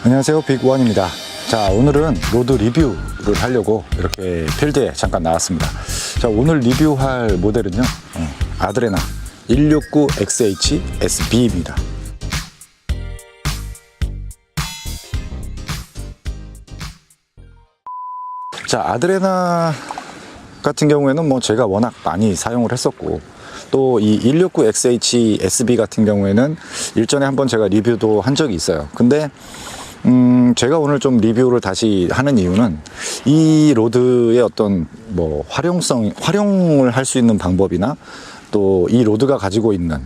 안녕하세요, 빅원입니다. 자, 오늘은 로드 리뷰를 하려고 이렇게 필드에 잠깐 나왔습니다. 자, 오늘 리뷰할 모델은요, 아드레나 169XH SB입니다. 자, 아드레나 같은 경우에는 뭐 제가 워낙 많이 사용을 했었고, 또 이 169XH SB 같은 경우에는 일전에 한번 제가 리뷰도 한 적이 있어요. 근데 제가 오늘 좀 리뷰를 다시 하는 이유는 이 로드의 어떤 뭐 활용을 할 수 있는 방법이나 또 이 로드가 가지고 있는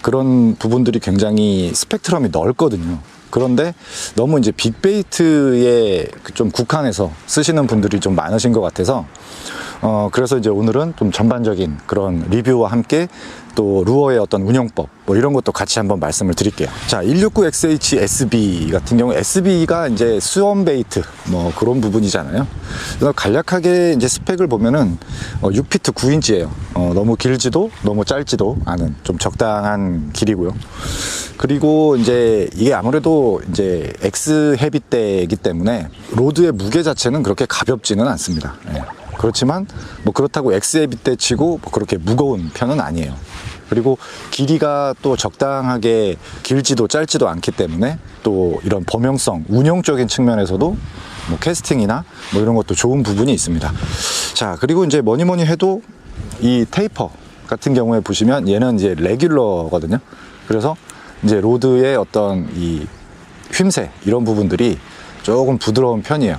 그런 부분들이 굉장히 스펙트럼이 넓거든요. 그런데 너무 이제 빅베이트에 좀 국한해서 쓰시는 분들이 좀 많으신 것 같아서 그래서 이제 오늘은 좀 전반적인 그런 리뷰와 함께 또 루어의 어떤 운영법 뭐 이런 것도 같이 한번 말씀을 드릴게요. 자, 169XH SB 같은 경우 SB가 이제 수원 베이트 뭐 그런 부분이잖아요. 그래서 간략하게 이제 스펙을 보면은 6피트 9인치예요. 너무 길지도 너무 짧지도 않은 좀 적당한 길이고요. 그리고 이제 이게 아무래도 이제 X 헤비대이기 때문에 로드의 무게 자체는 그렇게 가볍지는 않습니다. 예. 그렇지만 뭐 그렇다고 X 헤비대 치고 뭐 그렇게 무거운 편은 아니에요. 그리고 길이가 또 적당하게 길지도 짧지도 않기 때문에 또 이런 범용성, 운용적인 측면에서도 뭐 캐스팅이나 뭐 이런 것도 좋은 부분이 있습니다. 자, 그리고 이제 뭐니 해도 이 테이퍼 같은 경우에 보시면 얘는 이제 레귤러거든요. 그래서 이제 로드의 어떤 이 휨새 이런 부분들이 조금 부드러운 편이에요.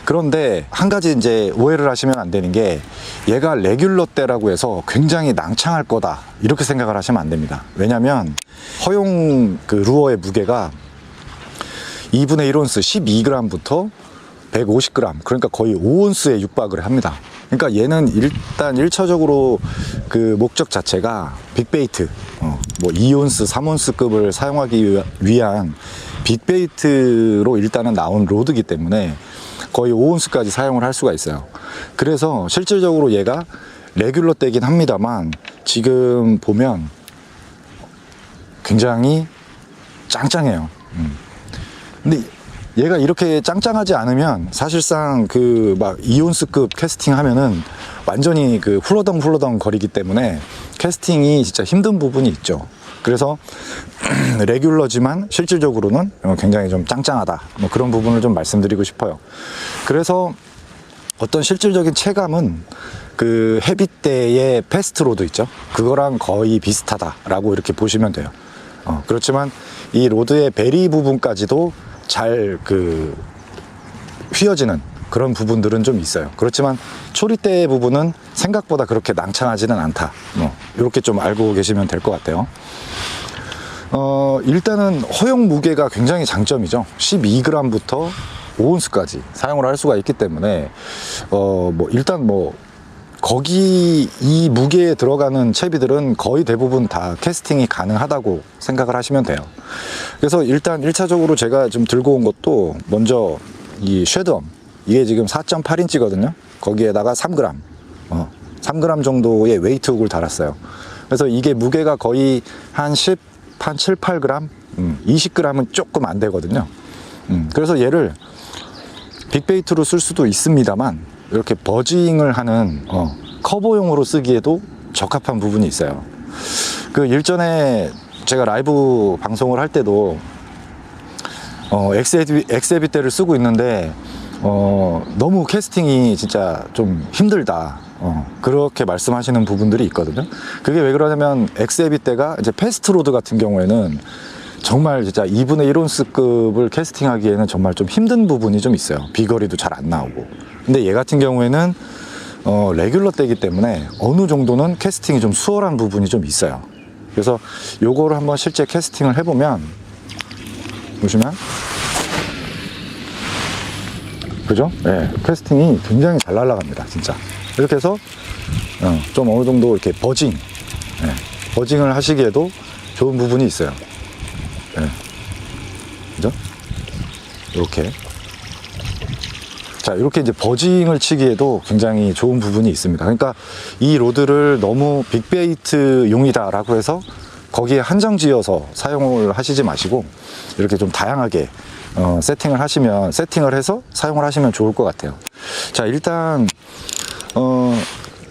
그런데 한 가지 이제 오해를 하시면 안 되는 게 얘가 레귤러 대라고 해서 굉장히 낭창할 거다 이렇게 생각을 하시면 안 됩니다. 왜냐면 허용 그 루어의 무게가 2분의 1온스 12g부터 150g 그러니까 거의 5온스에 육박을 합니다. 그러니까 얘는 일단 1차적으로 그 목적 자체가 빅베이트 뭐 2온스 3온스급을 사용하기 위한 빅베이트로 일단은 나온 로드이기 때문에 거의 5온스까지 사용을 할 수가 있어요. 그래서 실질적으로 얘가 레귤러 대긴 합니다만 지금 보면 굉장히 짱짱해요. 근데 얘가 이렇게 짱짱하지 않으면 사실상 그 막 2온스급 캐스팅 하면은 완전히 그 훌러덩 거리기 때문에 캐스팅이 진짜 힘든 부분이 있죠. 그래서 레귤러지만 실질적으로는 굉장히 좀 짱짱하다 뭐 그런 부분을 좀 말씀드리고 싶어요. 그래서 어떤 실질적인 체감은 그 헤비대의 패스트로드 있죠, 그거랑 거의 비슷하다라고 이렇게 보시면 돼요. 그렇지만 이 로드의 베리 부분까지도 잘 그 휘어지는 그런 부분들은 좀 있어요. 그렇지만 초리대 부분은 생각보다 그렇게 낭창하지는 않다, 뭐 이렇게 좀 알고 계시면 될 것 같아요. 일단은 허용 무게가 굉장히 장점이죠. 12g부터 5온스까지 사용을 할 수가 있기 때문에 뭐 일단 뭐 거기 이 무게에 들어가는 채비들은 거의 대부분 다 캐스팅이 가능하다고 생각을 하시면 돼요. 그래서 일단 1차적으로 제가 좀 들고 온 것도 먼저 이 쉐드엄, 이게 지금 4.8인치거든요 거기에다가 3g 3g 정도의 웨이트 훅을 달았어요. 그래서 이게 무게가 거의 한 7, 8g 20g은 조금 안 되거든요. 그래서 얘를 빅베이트로 쓸 수도 있습니다만 이렇게 버징을 하는 커버용으로 쓰기에도 적합한 부분이 있어요. 그 일전에 제가 라이브 방송을 할 때도 엑스헤비대를 쓰고 있는데 너무 캐스팅이 진짜 좀 힘들다 그렇게 말씀하시는 부분들이 있거든요. 그게 왜 그러냐면 엑스헤비대가 이제 패스트로드 같은 경우에는 정말 진짜 2분의 1온스급을 캐스팅하기에는 정말 좀 힘든 부분이 좀 있어요. 비거리도 잘 안 나오고. 근데 얘 같은 경우에는 레귤러 대이기 때문에 어느 정도는 캐스팅이 좀 수월한 부분이 좀 있어요. 그래서 요거를 한번 실제 캐스팅을 해보면 보시면 그죠? 네, 캐스팅이 굉장히 잘 날아갑니다, 진짜. 이렇게 해서 좀 어느 정도 이렇게 버징을 하시기에도 좋은 부분이 있어요. 네. 그죠? 이렇게. 자, 이렇게 이제 버징을 치기에도 굉장히 좋은 부분이 있습니다. 그러니까 이 로드를 너무 빅베이트 용이다라고 해서 거기에 한정 지어서 사용을 하시지 마시고 이렇게 좀 다양하게 세팅을 해서 사용을 하시면 좋을 것 같아요. 자, 일단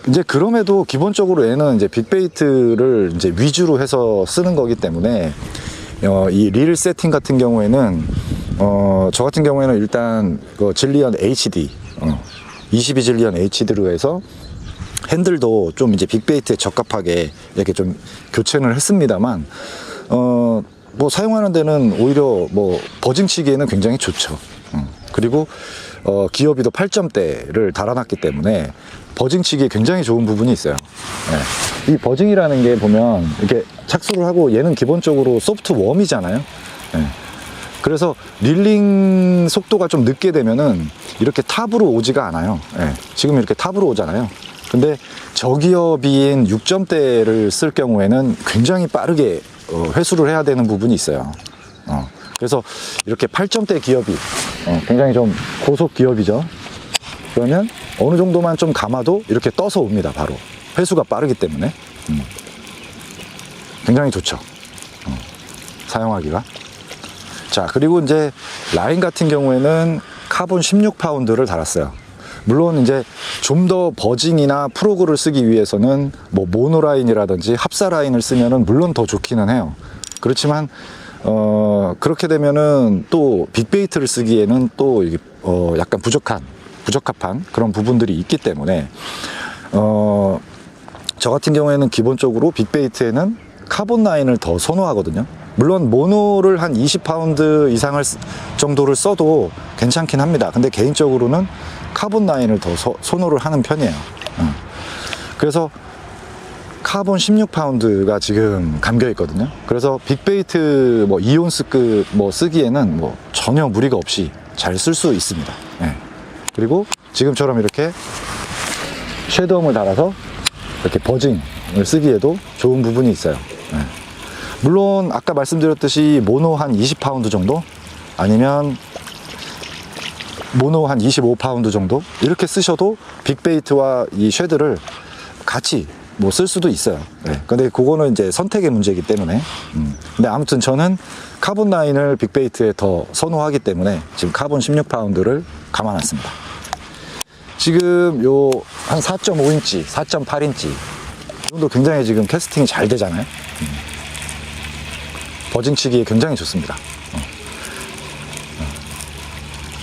이제 그럼에도 기본적으로 얘는 이제 빅베이트를 이제 위주로 해서 쓰는 거기 때문에 이 릴 세팅 같은 경우에는 저 같은 경우에는 일단 그 질리언 HD 22질리언 HD로 해서 핸들도 좀 이제 빅베이트에 적합하게 이렇게 좀 교체를 했습니다만 뭐 사용하는 데는 오히려 뭐 버징치기에는 굉장히 좋죠. 그리고 기어비도 8점대를 달아놨기 때문에 버징치기에 굉장히 좋은 부분이 있어요. 이 버징이라는 게 보면 이렇게 착수를 하고 얘는 기본적으로 소프트 웜이잖아요. 그래서 릴링 속도가 좀 늦게 되면은 이렇게 탑으로 오지가 않아요. 지금 이렇게 탑으로 오잖아요. 근데 저기어비인 6점대를 쓸 경우에는 굉장히 빠르게 회수를 해야 되는 부분이 있어요. 그래서 이렇게 8점대 기어비, 굉장히 좀 고속 기어비죠. 그러면 어느 정도만 좀 감아도 이렇게 떠서 옵니다. 바로 회수가 빠르기 때문에 굉장히 좋죠. 사용하기가. 자, 그리고 이제 라인 같은 경우에는 카본 16파운드를 달았어요. 물론 이제 좀 더 버징이나 프로그를 쓰기 위해서는 뭐 모노라인이라든지 합사 라인을 쓰면은 물론 더 좋기는 해요. 그렇지만 그렇게 되면은 또 빅베이트를 쓰기에는 또 이게 약간 부적합한 그런 부분들이 있기 때문에 저 같은 경우에는 기본적으로 빅베이트에는 카본 라인을 더 선호하거든요. 물론 모노를 한 20파운드 이상을 정도를 써도 괜찮긴 합니다. 근데 개인적으로는 카본 라인을 더 선호를 하는 편이에요. 그래서 카본 16파운드가 지금 감겨 있거든요. 그래서 빅베이트 뭐 이온스급 뭐 쓰기에는 뭐 전혀 무리가 없이 잘 쓸 수 있습니다. 그리고 지금처럼 이렇게 섀도움을 달아서 이렇게 버징을 쓰기에도 좋은 부분이 있어요. 물론 아까 말씀드렸듯이 모노 한 20파운드 정도 아니면 모노 한 25파운드 정도 이렇게 쓰셔도 빅베이트와 이 쉐드를 같이 뭐 쓸 수도 있어요. 근데 그거는 이제 선택의 문제이기 때문에 근데 아무튼 저는 카본 라인을 빅베이트에 더 선호하기 때문에 지금 카본 16파운드를 감아놨습니다. 지금 요 한 4.5인치 4.8인치 이 정도 굉장히 지금 캐스팅이 잘 되잖아요. 버징치기에 굉장히 좋습니다.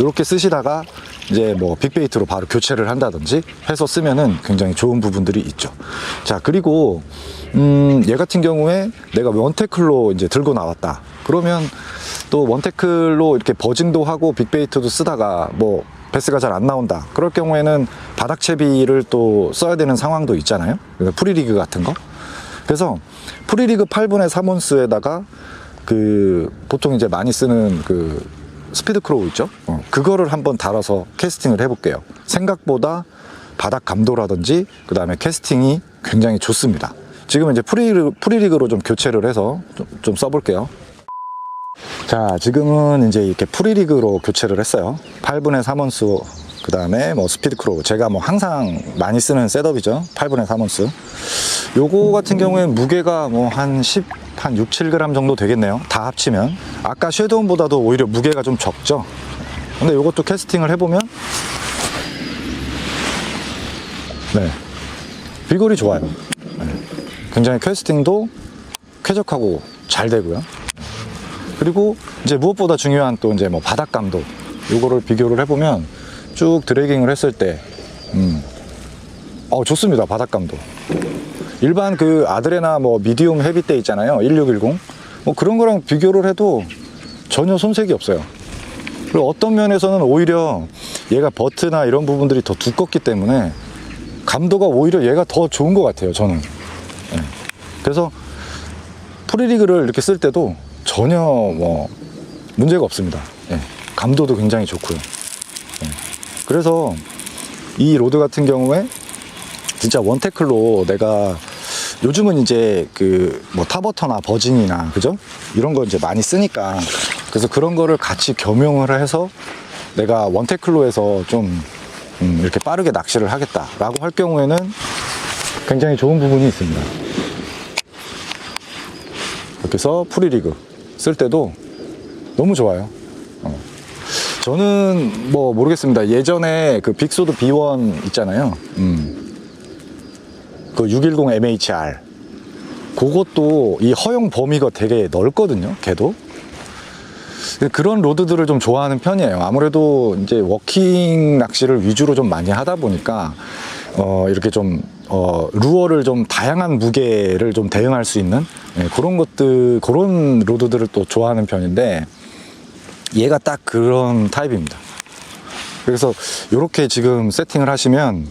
이렇게 쓰시다가 이제 뭐 빅베이트로 바로 교체를 한다든지 해서 쓰면은 굉장히 좋은 부분들이 있죠. 자, 그리고 얘 같은 경우에 내가 원테클로 이제 들고 나왔다. 그러면 또 원테클로 이렇게 버징도 하고 빅베이트도 쓰다가 뭐 베스가 잘 안 나온다. 그럴 경우에는 바닥 채비를 또 써야 되는 상황도 있잖아요. 프리리그 같은 거. 그래서 프리리그 8분의 3온스에다가 그 보통 이제 많이 쓰는 그 스피드 크로우 있죠? 그거를 한번 달아서 캐스팅을 해볼게요. 생각보다 바닥 감도라든지 그 다음에 캐스팅이 굉장히 좋습니다. 지금은 이제 프리리그로 좀 교체를 해서 좀 써볼게요. 자, 지금은 이제 이렇게 프리리그로 교체를 했어요. 8분의 3온스 그 다음에 뭐 스피드 크로우, 제가 뭐 항상 많이 쓰는 셋업이죠. 8분의 3온스. 요거 같은 경우에는 무게가 뭐 한 6, 7g 정도 되겠네요. 다 합치면. 아까 섀도움보다도 오히려 무게가 좀 적죠. 근데 요것도 캐스팅을 해보면 네, 비거리 좋아요. 굉장히 캐스팅도 쾌적하고 잘 되고요. 그리고 이제 무엇보다 중요한 또 이제 뭐 바닥감도 요거를 비교를 해보면 쭉 드래깅을 했을 때 좋습니다. 바닥감도 일반 그 아드레나 뭐 미디움 헤비 때 있잖아요. 1610 뭐 그런 거랑 비교를 해도 전혀 손색이 없어요. 그리고 어떤 면에서는 오히려 얘가 버트나 이런 부분들이 더 두껍기 때문에 감도가 오히려 얘가 더 좋은 것 같아요. 저는. 그래서 프리리그를 이렇게 쓸 때도 전혀 뭐 문제가 없습니다. 감도도 굉장히 좋고요. 그래서 이 로드 같은 경우에 진짜 원테클로 내가 요즘은 이제 그 뭐 타버터나 버징이나 그죠? 이런 거 이제 많이 쓰니까 그래서 그런 거를 같이 겸용을 해서 내가 원테클로에서 좀 이렇게 빠르게 낚시를 하겠다라고 할 경우에는 굉장히 좋은 부분이 있습니다. 그래서 프리리그 쓸 때도 너무 좋아요. 저는 뭐 모르겠습니다. 예전에 그 빅소드 B1 있잖아요. 그 610 MHR. 그것도 이 허용 범위가 되게 넓거든요. 걔도. 그런 로드들을 좀 좋아하는 편이에요. 아무래도 이제 워킹 낚시를 위주로 좀 많이 하다 보니까 이렇게 좀 루어를 좀 다양한 무게를 좀 대응할 수 있는 그런 것들, 그런 로드들을 또 좋아하는 편인데 얘가 딱 그런 타입입니다. 그래서 이렇게 지금 세팅을 하시면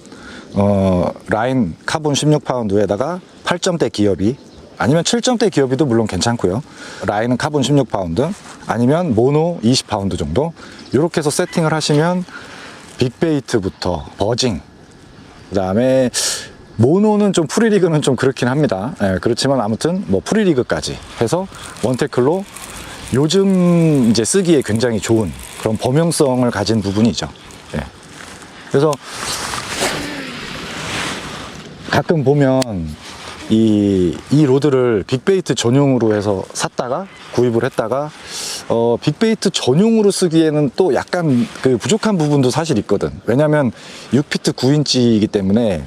라인 카본 16파운드에다가 8점대 기어비 아니면 7점대 기어비도 물론 괜찮고요. 라인은 카본 16파운드 아니면 모노 20파운드 정도 이렇게 해서 세팅을 하시면 빅베이트부터 버징, 그 다음에 모노는 좀 프리리그는 좀 그렇긴 합니다. 그렇지만 아무튼 뭐 프리리그까지 해서 원태클로 요즘 이제 쓰기에 굉장히 좋은 그런 범용성을 가진 부분이죠. 그래서 가끔 보면 이 로드를 빅베이트 전용으로 해서 샀다가 구입을 했다가 빅베이트 전용으로 쓰기에는 또 약간 그 부족한 부분도 사실 있거든. 왜냐면 6피트 9인치이기 때문에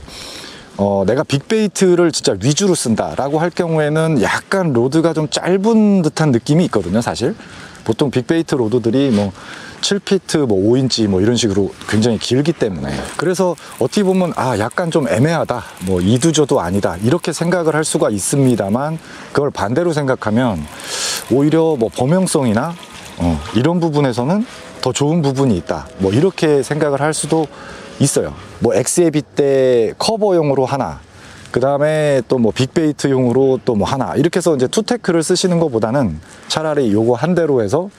내가 빅베이트를 진짜 위주로 쓴다 라고 할 경우에는 약간 로드가 좀 짧은 듯한 느낌이 있거든요. 사실 보통 빅베이트 로드들이 뭐 7피트 뭐 5인치 뭐 이런 식으로 굉장히 길기 때문에 그래서 어떻게 보면 약간 좀 애매하다, 뭐 이두저도 아니다 이렇게 생각을 할 수가 있습니다만, 그걸 반대로 생각하면 오히려 뭐 범용성이나 이런 부분에서는 더 좋은 부분이 있다, 뭐 이렇게 생각을 할 수도 있어요. 뭐 엑스에비 때 커버용으로 하나, 그 다음에 또 뭐 빅베이트용으로 또 뭐 하나, 이렇게 해서 이제 투테크를 쓰시는 것보다는 차라리 요거 한 대로 해서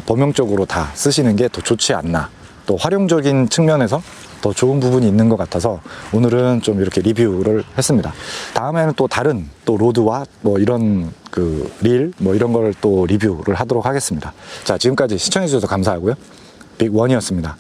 범용적으로 다 쓰시는 게 더 좋지 않나, 또 활용적인 측면에서 더 좋은 부분이 있는 것 같아서 오늘은 좀 이렇게 리뷰를 했습니다. 다음에는 또 다른 또 로드와 뭐 이런 그 릴 뭐 이런 걸 또 리뷰를 하도록 하겠습니다. 자, 지금까지 시청해 주셔서 감사하고요. 빅원이었습니다.